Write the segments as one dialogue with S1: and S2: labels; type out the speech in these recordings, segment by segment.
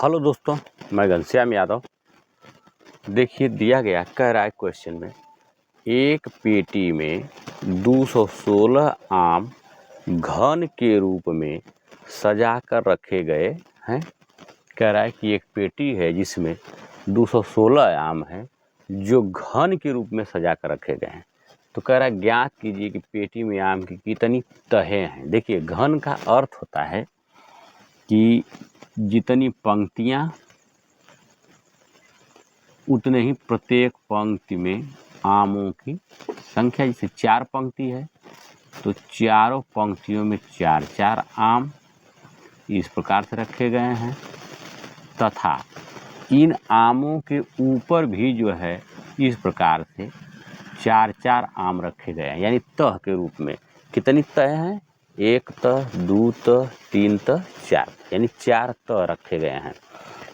S1: Hello दोस्तों, मैं घनश्याम यादव। देखिए दिया गया कह रहा है क्वेश्चन में, एक पेटी में 216 आम घन के रूप में सजा कर रखे गए हैं। कह रहा है कि एक पेटी है जिसमें 216 आम हैं जो घन के रूप में सजा कर रखे गए हैं। तो कह रहा है ज्ञात कीजिए कि पेटी में आम की कितनी तहें हैं। देखिए घन का अर्थ होता है कि जितनी पंक्तियां उतने ही प्रत्येक पंक्ति में आमों की संख्या। जैसे 4 पंक्ति है तो चारों पंक्तियों में 4-4 आम इस प्रकार से रखे गए हैं, तथा इन आमों के ऊपर भी जो है इस प्रकार से 4-4 आम रखे गए हैं, यानी तह के रूप में। कितनी तह हैं? 1 तह, 2 तह, 3 तह, 4, यानी 4 तह रखे गए हैं।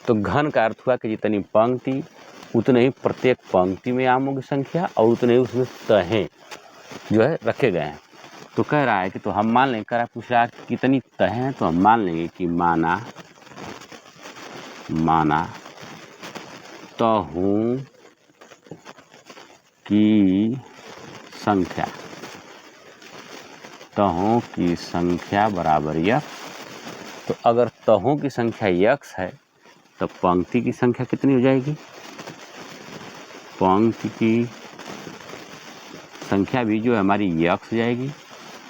S1: तो घन का अर्थ हुआ कि जितनी पंक्ति उतने ही प्रत्येक पंक्ति में आमों की संख्या और उतने ही उसमें तहें जो है रखे गए हैं। तो कह रहा है कि तो हम मान लें, कह रहा है पूछ रहा है कि कितनी तहें हैं, तो हम मान लेंगे कि माना तहों की संख्या, तहों की संख्या बराबर यक्स। तो अगर तहों की संख्या यक्स है तो पंक्ति की संख्या कितनी हो जाएगी? पंक्ति की संख्या भी जो है हमारी यक्स हो जाएगी।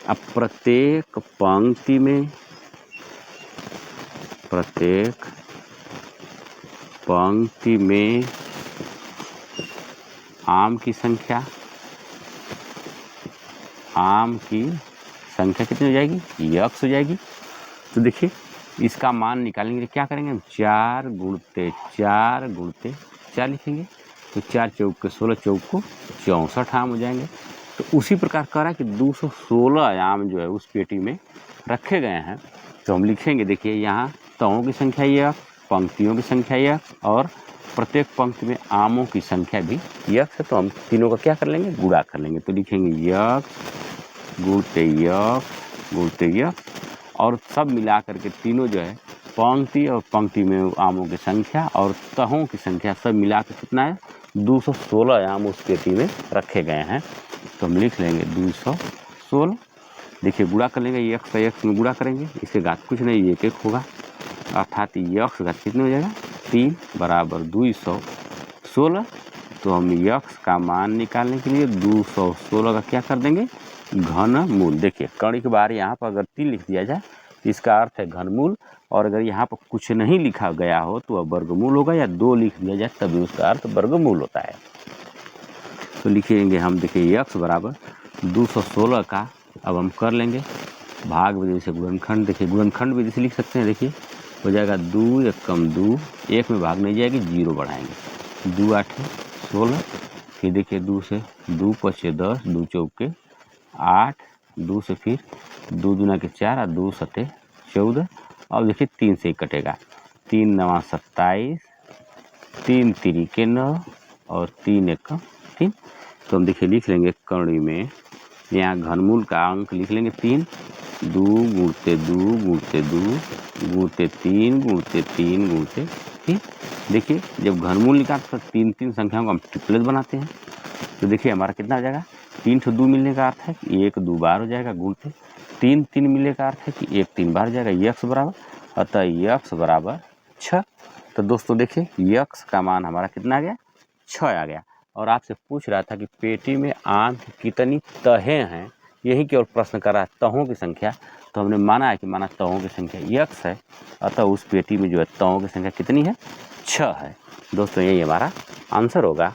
S1: अब प्रत्येक पंक्ति में आम की संख्या कितनी हो जाएगी? यक्स हो जाएगी। तो देखिए इसका मान निकालेंगे, क्या करेंगे हम? 4 गुणते 4 लिखेंगे तो 4 चौक के 16, चौक को 64 आम हो जाएंगे। तो उसी प्रकार कह रहा है कि 216 आम जो है उस पेटी में रखे गए हैं। तो हम लिखेंगे, देखिए यहाँ तहों की संख्या यक्स, पंक्तियों की संख्या यक्स और प्रत्येक पंक्ति में आमों की संख्या भी यक्स है। तो हम तीनों का क्या कर लेंगे? गुणा कर लेंगे। तो लिखेंगे यक्स गुणते यक्स और सब मिला करके तीनों जो है पंक्ति और पंक्ति में आमों की संख्या और तहों की संख्या सब मिला कर कितना है? 216 आम उस पेटी में रखे गए हैं। तो हम लिख लेंगे 216। देखिए गुणा कर लेंगे, यक्स में गुणा करेंगे, इसके घात कुछ नहीं, 1 होगा, अर्थात यक्स घात कितने हो जाएगा? 3 बराबर 216। तो हम यक्स का मान निकालने के लिए 216 का क्या कर देंगे? घनमूल। देखिए कड़ी के बाहर यहाँ पर अगर 3 लिख दिया जाए तो इसका अर्थ है घनमूल, और अगर यहाँ पर कुछ नहीं लिखा गया हो तो वह वर्गमूल होगा, या 2 लिख दिया जाए तभी उसका अर्थ वर्गमूल होता है। तो लिखेंगे हम, देखिए यक्स बराबर 216 का अब हम कर लेंगे भाग विधि से गुणनखंड। देखिए गुणनखंड विधि से लिख सकते हैं। देखिए हो जाएगा 2 एकम 2, 1 में भाग नहीं जाएगी, 0 बढ़ाएंगे, 2 8 16। फिर देखिए 2 से 2 5 10, 2 चौके 8, 2 से फिर 2 दूना के 4 और 2 सते 14। अब देखिए 3 से ही कटेगा, 3 9 27, 3 3 के 9 और 3 1 3। तो हम देखिए लिख लेंगे कड़ी में, यहाँ घनमूल का अंक लिख लेंगे 3, 2 गुणते 2 गुणते 2 गुणते 3 गुणते 3 गुणते 3। देखिए जब घनमूल निकालते तो 3 संख्याओं को हम ट्रिपलेट बनाते हैं। तो देखिए हमारा कितना हो जाएगा? 3 से 2 मिलने का अर्थ है कि 1 2 बार हो जाएगा, गुणते 3 3 मिलने का अर्थ है कि 1 3 बार हो जाएगा, यक्स बराबर, अतः यक्स बराबर 6। तो दोस्तों देखिए यक्स का मान हमारा कितना आ गया? 6 आ गया। और आपसे पूछ रहा था कि पेटी में आम की कितनी तहें हैं, यही केवल प्रश्न कर रहा है, तहों की संख्या। तो हमने माना है कि तहों की संख्या यक्स है, अतः उस पेटी में जो है तहों की संख्या कितनी है? 6 है। दोस्तों यही हमारा आंसर होगा।